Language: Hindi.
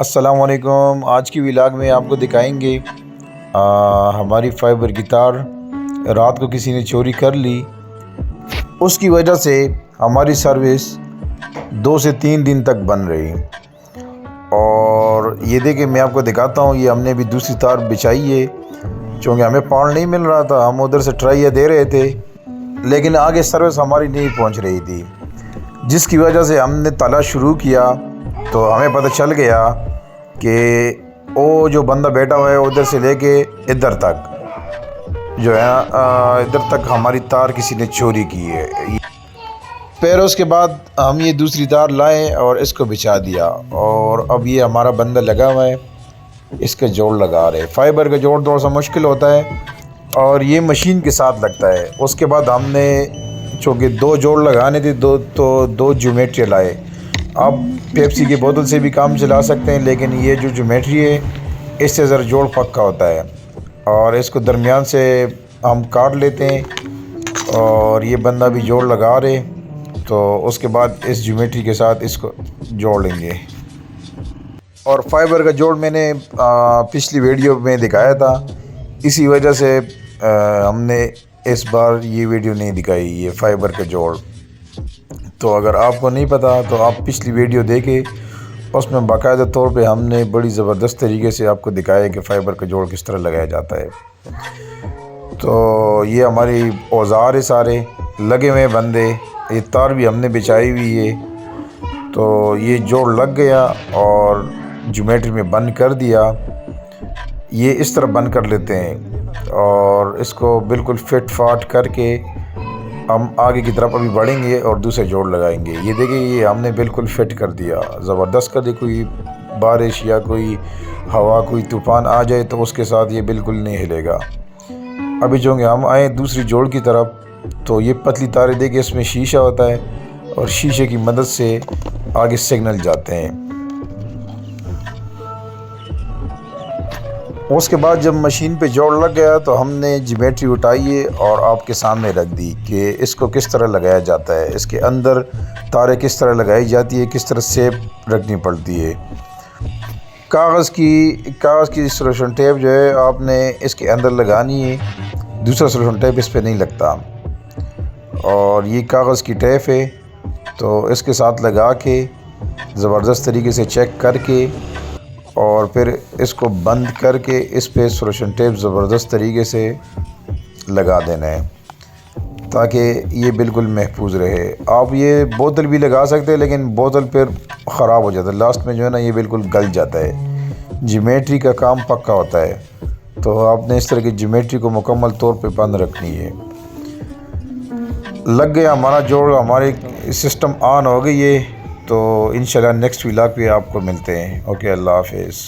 अस्सलामुअलैकुम। आज की व्लॉग में आपको दिखाएंगे हमारी फाइबर की तार रात को किसी ने चोरी कर ली। उसकी वजह से हमारी सर्विस 2 से 3 दिन तक बन रही। और ये देखिए मैं आपको दिखाता हूँ, ये हमने भी दूसरी तार बिछाई है क्योंकि हमें पावर नहीं मिल रहा था। हम उधर से ट्राई दे रहे थे लेकिन आगे सर्विस हमारी नहीं पहुँच रही थी, जिसकी वजह से हमने ताला शुरू किया तो हमें पता चल गया कि वो जो बंदा बैठा हुआ है उधर से लेके इधर तक जो है इधर तक हमारी तार किसी ने चोरी की है। फिर उसके बाद हम ये दूसरी तार लाए और इसको बिछा दिया और अब ये हमारा बंदा लगा हुआ है, इसके जोड़ लगा रहे। फाइबर का जोड़ थोड़ा सा मुश्किल होता है और ये मशीन के साथ लगता है। उसके बाद हमने चूँकि 2 जोड़ लगाने थे तो 2 ज्योमेट्री लाए। आप पेप्सी की बोतल से भी काम चला सकते हैं, लेकिन ये जो ज्योमेट्री है इससे ज़रा जोड़ पक्का होता है। और इसको दरमियान से हम काट लेते हैं और ये बंदा भी जोड़ लगा रहे, तो उसके बाद इस ज्योमेट्री के साथ इसको जोड़ लेंगे। और फाइबर का जोड़ मैंने पिछली वीडियो में दिखाया था, इसी वजह से हमने इस बार ये वीडियो नहीं दिखाई, ये फाइबर का जोड़। तो अगर आपको नहीं पता तो आप पिछली वीडियो देखें, उसमें बाकायदा तौर पे हमने बड़ी ज़बरदस्त तरीके से आपको दिखाया कि फ़ाइबर का जोड़ किस तरह लगाया जाता है। तो ये हमारी औज़ार है, सारे लगे हुए बंदे, ये तार भी हमने बिछाई हुई है। तो ये जोड़ लग गया और ज्योमेट्री में बंद कर दिया। ये इस तरह बंद कर लेते हैं और इसको बिल्कुल फिट फाट करके हम आगे की तरफ अभी बढ़ेंगे और दूसरे जोड़ लगाएंगे। ये देखिए ये हमने बिल्कुल फिट कर दिया, ज़बरदस्त कर दी। कोई बारिश या कोई हवा कोई तूफ़ान आ जाए तो उसके साथ ये बिल्कुल नहीं हिलेगा। अभी जो हम आए दूसरी जोड़ की तरफ, तो ये पतली तारें देखिए, इसमें शीशा होता है और शीशे की मदद से आगे सिग्नल जाते हैं। उसके बाद जब मशीन पे जोड़ लग गया तो हमने ज्योमेट्री उठाई और आपके सामने रख दी कि इसको किस तरह लगाया जाता है, इसके अंदर तारें किस तरह लगाई जाती है, किस तरह शेप रखनी पड़ती है। कागज़ की सोल्यूशन टेप जो है आपने इसके अंदर लगानी है, दूसरा सोल्यूशन टेप इस पर नहीं लगता। और ये कागज़ की टेप है तो इसके साथ लगा के ज़बरदस्त तरीके से चेक करके और फिर इसको बंद करके इस पे सोल्यूशन टेप ज़बरदस्त तरीके से लगा देना है ताकि ये बिल्कुल महफूज रहे। आप ये बोतल भी लगा सकते हैं लेकिन बोतल फिर ख़राब हो जाता है, लास्ट में जो है ना ये बिल्कुल गल जाता है। ज्योमेट्री का काम पक्का होता है, तो आपने इस तरह की ज्योमेट्री को मुकम्मल तौर पे बंद रखनी है। लग गया हमारा जोड़, हमारी सिस्टम ऑन हो गई है। तो इंशाल्लाह नेक्स्ट व्लॉग पे आपको मिलते हैं। ओके, अल्लाह हाफिज़।